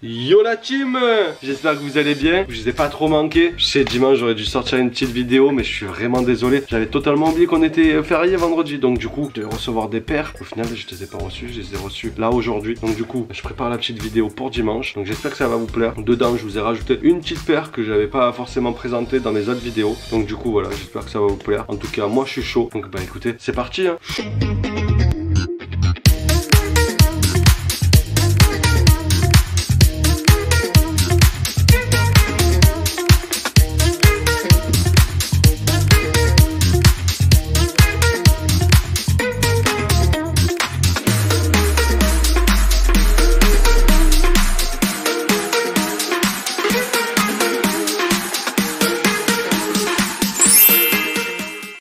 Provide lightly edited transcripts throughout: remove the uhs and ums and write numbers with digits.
Yo la team, j'espère que vous allez bien. Je vous ai pas trop manqué. Je sais, dimanche j'aurais dû sortir une petite vidéo, mais je suis vraiment désolé. J'avais totalement oublié qu'on était férié vendredi. Donc du coup je devais recevoir des paires. Au final je les ai pas reçus, je les ai reçus là aujourd'hui. Donc du coup je prépare la petite vidéo pour dimanche. Donc j'espère que ça va vous plaire. Dedans je vous ai rajouté une petite paire que j'avais pas forcément présentée dans mes autres vidéos. Donc du coup voilà, j'espère que ça va vous plaire. En tout cas moi je suis chaud. Donc bah écoutez, c'est parti hein.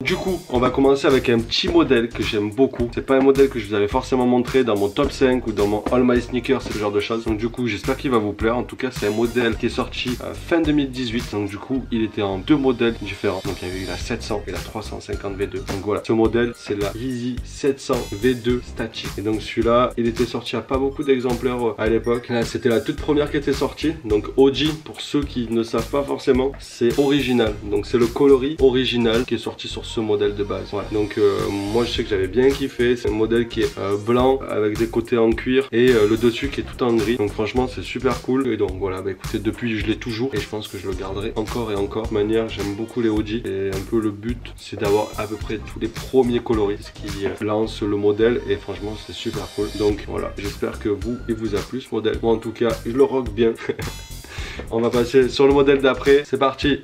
Du coup, on va commencer avec un petit modèle que j'aime beaucoup. C'est pas un modèle que je vous avais forcément montré dans mon top 5 ou dans mon All My Sneakers, ce genre de choses. Donc du coup, j'espère qu'il va vous plaire. En tout cas, c'est un modèle qui est sorti fin 2018. Donc du coup, il était en deux modèles différents. Donc il y avait eu la 700 et la 350 V2. Donc voilà, ce modèle, c'est la Yeezy 700 V2 Static. Et donc celui-là, il était sorti à pas beaucoup d'exemplaires à l'époque. Là, c'était la toute première qui était sortie. Donc OG, pour ceux qui ne savent pas forcément, c'est original. Donc c'est le coloris original qui est sorti sur ce modèle de base. Voilà. Donc moi je sais que j'avais bien kiffé. C'est un modèle qui est blanc avec des côtés en cuir et le dessus qui est tout en gris. Donc franchement c'est super cool. Et donc voilà, bah écoutez, depuis je l'ai toujours et je pense que je le garderai encore et encore. De manière, j'aime beaucoup les OG et un peu le but c'est d'avoir à peu près tous les premiers coloris qui lancent le modèle et franchement c'est super cool. Donc voilà, j'espère que il vous a plu ce modèle. Moi en tout cas je le rock bien. On va passer sur le modèle d'après. C'est parti.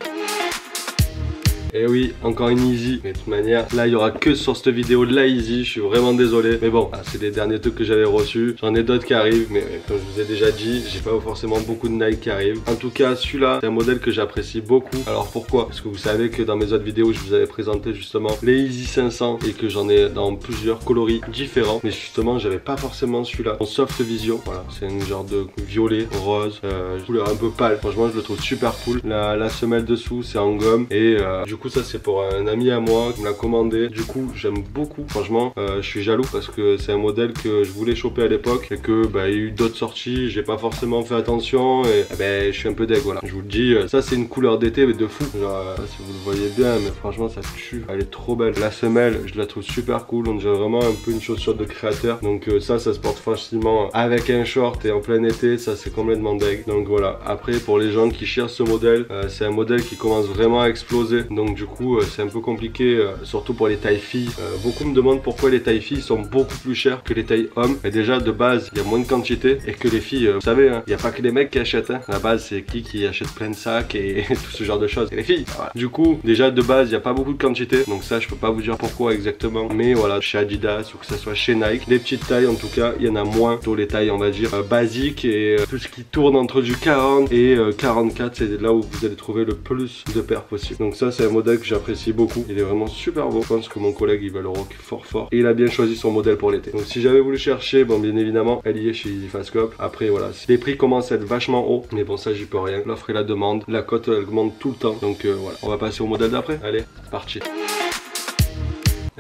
Et oui, encore une Yeezy. Mais de toute manière, là il y aura que sur cette vidéo de la Yeezy. Je suis vraiment désolé. Mais bon, c'est les derniers trucs que j'avais reçus. J'en ai d'autres qui arrivent. Mais comme je vous ai déjà dit, j'ai pas forcément beaucoup de Nike qui arrivent. En tout cas, celui-là, c'est un modèle que j'apprécie beaucoup. Alors pourquoi? Parce que vous savez que dans mes autres vidéos, je vous avais présenté justement les Yeezy 500 et que j'en ai dans plusieurs coloris différents. Mais justement, j'avais pas forcément celui-là. En soft vision. Voilà, c'est un genre de violet, rose, couleur un peu pâle. Franchement, je le trouve super cool. La semelle dessous, c'est en gomme. Et du coup ça c'est pour un ami à moi qui me l'a commandé. Du coup j'aime beaucoup, franchement je suis jaloux parce que c'est un modèle que je voulais choper à l'époque et que il y a eu d'autres sorties, j'ai pas forcément fait attention et je suis un peu deg. Voilà, je vous le dis, ça c'est une couleur d'été mais de fou. Genre, si vous le voyez bien, mais franchement ça tue, elle est trop belle. La semelle je la trouve super cool, on dirait vraiment un peu une chaussure de créateur. Donc ça se porte facilement avec un short et en plein été, ça c'est complètement deg. Donc voilà, après pour les gens qui cherchent ce modèle, c'est un modèle qui commence vraiment à exploser. Donc du coup c'est un peu compliqué, surtout pour les tailles filles. Beaucoup me demandent pourquoi les tailles filles sont beaucoup plus chères que les tailles hommes. Et déjà de base il y a moins de quantité et que les filles, vous savez, il n'y a pas que les mecs qui achètent. À la base c'est qui achète plein de sacs et tout ce genre de choses. Et les filles. Voilà. Du coup déjà de base il n'y a pas beaucoup de quantité. Donc ça je peux pas vous dire pourquoi exactement. Mais voilà, chez Adidas ou que ce soit chez Nike, les petites tailles en tout cas il y en a moins. Plutôt les tailles on va dire basiques et tout ce qui tourne entre du 40 et 44, c'est là où vous allez trouver le plus de paires possible. Donc ça c'est un modèle que j'apprécie beaucoup, il est vraiment super beau. Je pense que mon collègue il va le rock fort et il a bien choisi son modèle pour l'été. Donc si j'avais voulu chercher, bon bien évidemment elle y est chez Yeezy Fast Cop. Après voilà, les prix commencent à être vachement hauts, mais bon ça j'y peux rien, l'offre et la demande, la cote elle augmente tout le temps. Donc voilà, on va passer au modèle d'après. Allez, parti.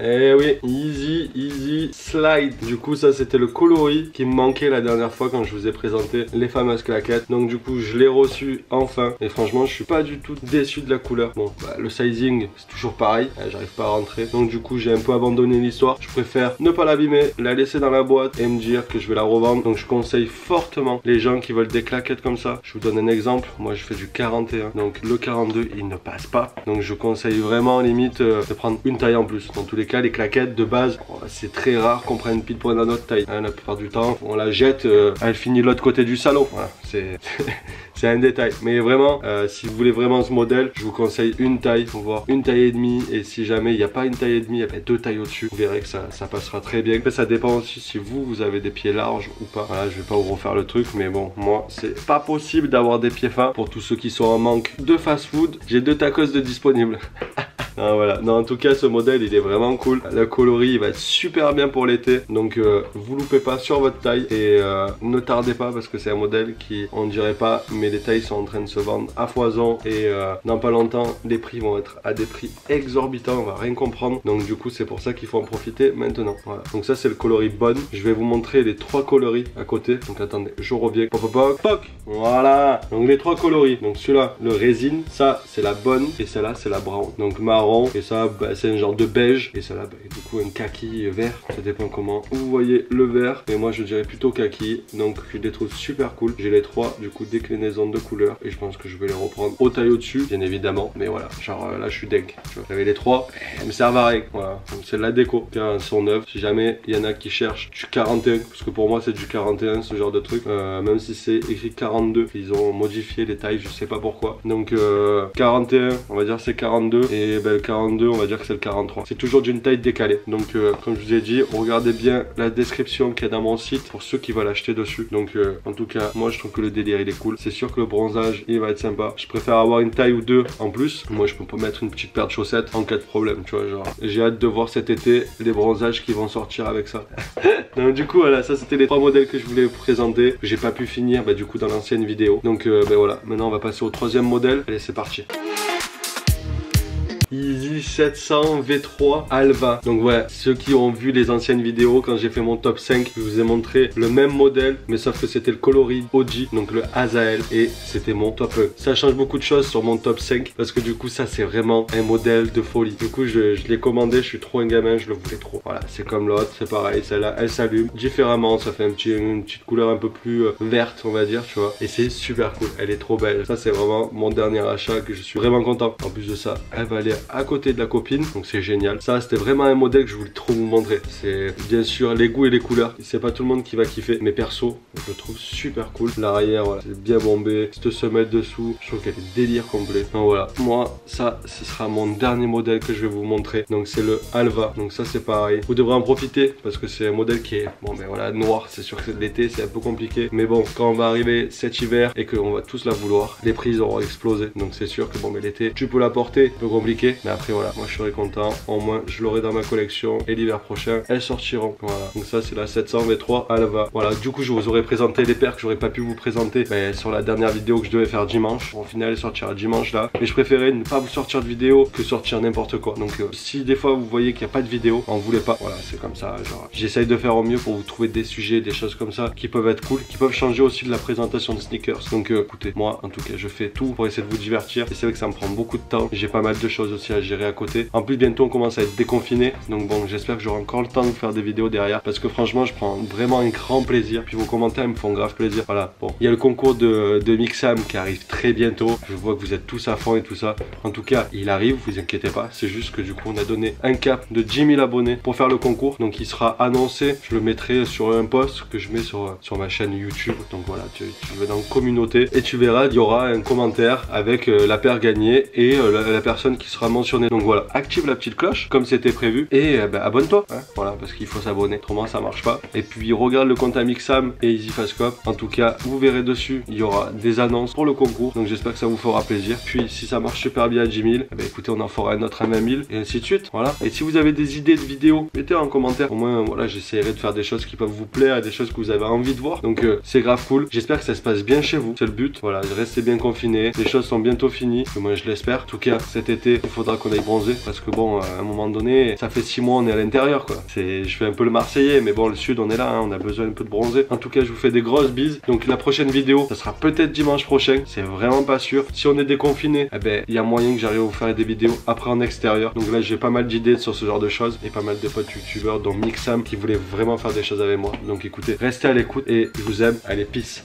Eh oui, Yeezy Slide. Du coup ça c'était le coloris qui me manquait la dernière fois quand je vous ai présenté les fameuses claquettes. Donc du coup je l'ai reçu enfin et franchement je suis pas du tout déçu de la couleur. Bon le sizing c'est toujours pareil, j'arrive pas à rentrer. Donc du coup j'ai un peu abandonné l'histoire. Je préfère ne pas l'abîmer, la laisser dans la boîte et me dire que je vais la revendre. Donc je conseille fortement les gens qui veulent des claquettes comme ça. Je vous donne un exemple, moi je fais du 41. Donc le 42 il ne passe pas. Donc je conseille vraiment limite de prendre une taille en plus. Dans tous les cas les claquettes de base c'est très rare qu'on prenne pile pour notre taille, la plupart du temps on la jette, elle finit de l'autre côté du salon. Voilà, c'est un détail, mais vraiment si vous voulez vraiment ce modèle je vous conseille une taille, voire une taille et demie, et si jamais il n'y a pas une taille et demie, il y a deux tailles au dessus, vous verrez que ça passera très bien. Après ça dépend aussi si vous avez des pieds larges ou pas. Voilà, je vais pas vous refaire le truc, mais bon moi c'est pas possible d'avoir des pieds fins. Pour tous ceux qui sont en manque de fast food, j'ai 2 tacos de disponibles. Non, voilà. Non, en tout cas, ce modèle, il est vraiment cool. Le coloris, il va être super bien pour l'été. Donc, vous loupez pas sur votre taille. Et ne tardez pas parce que c'est un modèle qui, on ne dirait pas, mais les tailles sont en train de se vendre à foison. Et dans pas longtemps, les prix vont être à des prix exorbitants. On va rien comprendre. Donc, du coup, c'est pour ça qu'il faut en profiter maintenant. Voilà. Donc, ça, c'est le coloris bonne. Je vais vous montrer les 3 coloris à côté. Donc, attendez, je reviens. Poc, poc, poc, poc. Voilà. Donc, les 3 coloris. Donc, celui-là, le résine. Ça, c'est la bonne. Et celle-là, c'est la brown. Donc, marron. Et ça, bah, c'est un genre de beige. Et celle-là, bah, du coup, un kaki vert. Ça dépend comment vous voyez le vert. Et moi, je dirais plutôt kaki. Donc, je les trouve super cool. J'ai les 3, du coup, déclinaisons de couleurs. Et je pense que je vais les reprendre au taille au-dessus, bien évidemment. Mais voilà, genre là, je suis dingue. J'avais les 3. Elles me servent à rien. Voilà. Donc, c'est de la déco. Elles sont neuves. Si jamais il y en a qui cherchent du 41, parce que pour moi, c'est du 41, ce genre de truc. Même si c'est écrit 42, ils ont modifié les tailles, je sais pas pourquoi. Donc, 41, on va dire c'est 42. Et ben, le 42, on va dire que c'est le 43. C'est toujours d'une taille décalée. Donc, comme je vous ai dit, regardez bien la description qu'il y a dans mon site pour ceux qui veulent acheter dessus. Donc, en tout cas, moi, je trouve que le délire, il est cool. C'est sûr que le bronzage, il va être sympa. Je préfère avoir une taille ou 2 en plus. Moi, je peux pas mettre une petite paire de chaussettes en cas de problème, tu vois, genre. J'ai hâte de voir cet été les bronzages qui vont sortir avec ça. Donc, du coup, voilà, ça, c'était les 3 modèles que je voulais vous présenter. J'ai pas pu finir, bah, du coup, dans l'ancienne vidéo. Donc, ben voilà. Maintenant, on va passer au 3e modèle. Allez, c'est parti. Yeezy 700 V3 Alva. Donc voilà, ceux qui ont vu les anciennes vidéos, quand j'ai fait mon top 5, je vous ai montré le même modèle, mais sauf que c'était le coloris OG, donc le Azael, et c'était mon top 1. Ça change beaucoup de choses sur mon top 5, parce que du coup ça c'est vraiment un modèle de folie. Du coup je l'ai commandé, je suis trop un gamin, je le voulais trop. Voilà, c'est comme l'autre, c'est pareil, celle-là elle s'allume différemment, ça fait une petite couleur un peu plus verte on va dire, tu vois, et c'est super cool, elle est trop belle. Ça c'est vraiment mon dernier achat que je suis vraiment content. En plus de ça, elle va aller à côté de la copine, donc c'est génial. Ça c'était vraiment un modèle que je voulais trop vous montrer. C'est bien sûr les goûts et les couleurs, c'est pas tout le monde qui va kiffer, mais perso je le trouve super cool. L'arrière voilà, c'est bien bombé, cette semelle dessous, je trouve qu'elle est délire complet. Donc voilà, moi ça ce sera mon dernier modèle que je vais vous montrer, donc c'est le Alva. Donc ça c'est pareil, vous devrez en profiter parce que c'est un modèle qui est bon, mais voilà, noir. C'est sûr que c'est de l'été, c'est un peu compliqué, mais bon, quand on va arriver cet hiver et qu'on va tous la vouloir, les prix auront explosé. Donc c'est sûr que bon, mais l'été tu peux la porter, un peu compliqué, mais après voilà, moi je serai content, au moins je l'aurai dans ma collection et l'hiver prochain elles sortiront. Voilà, donc ça c'est la 700 V3 Alva. Voilà, du coup je vous aurais présenté les paires que j'aurais pas pu vous présenter sur la dernière vidéo que je devais faire dimanche. Au final elle sortira dimanche là, mais je préférais ne pas vous sortir de vidéo que sortir n'importe quoi. Donc si des fois vous voyez qu'il n'y a pas de vidéo, on voulait pas, voilà, c'est comme ça, genre j'essaye de faire au mieux pour vous trouver des sujets, des choses comme ça qui peuvent être cool, qui peuvent changer aussi de la présentation de sneakers. Donc écoutez, moi en tout cas je fais tout pour essayer de vous divertir, et c'est vrai que ça me prend beaucoup de temps, j'ai pas mal de choses aussi à gérer à côté. En plus bientôt on commence à être déconfiné, donc bon j'espère que j'aurai encore le temps de vous faire des vidéos derrière, parce que franchement je prends vraiment un grand plaisir, puis vos commentaires me font grave plaisir. Voilà, bon, il y a le concours de Mixam qui arrive très bientôt, je vois que vous êtes tous à fond et tout ça. En tout cas il arrive, vous inquiétez pas, c'est juste que du coup on a donné un cap de 10 000 abonnés pour faire le concours, donc il sera annoncé, je le mettrai sur un post que je mets sur ma chaîne YouTube. Donc voilà, tu vas dans communauté et tu verras, il y aura un commentaire avec la paire gagnée et la personne qui sera mentionnée. Donc voilà, active la petite cloche comme c'était prévu et abonne-toi, hein, voilà, parce qu'il faut s'abonner, autrement ça marche pas. Et puis regarde le compte à Mixam et EasyFastCop, en tout cas vous verrez dessus, il y aura des annonces pour le concours, donc j'espère que ça vous fera plaisir. Puis si ça marche super bien à 10 000, écoutez, on en fera un autre à 20 000 et ainsi de suite. Voilà, et si vous avez des idées de vidéos, mettez en commentaire, au moins voilà, j'essaierai de faire des choses qui peuvent vous plaire et des choses que vous avez envie de voir. Donc c'est grave cool, j'espère que ça se passe bien chez vous, c'est le but. Voilà, restez bien confinés, les choses sont bientôt finies, moi je l'espère. En tout cas cet été il faudra qu'on aille bronzer, parce que bon, à un moment donné, ça fait 6 mois on est à l'intérieur quoi. Je fais un peu le Marseillais, mais bon, le sud on est là, hein, on a besoin un peu de bronzer. En tout cas je vous fais des grosses bises. Donc la prochaine vidéo ça sera peut-être dimanche prochain, c'est vraiment pas sûr. Si on est déconfiné, il y a moyen que j'arrive à vous faire des vidéos après en extérieur. Donc là j'ai pas mal d'idées sur ce genre de choses et pas mal de potes youtubeurs dont Mixam qui voulaient vraiment faire des choses avec moi. Donc écoutez, restez à l'écoute et je vous aime. Allez, peace.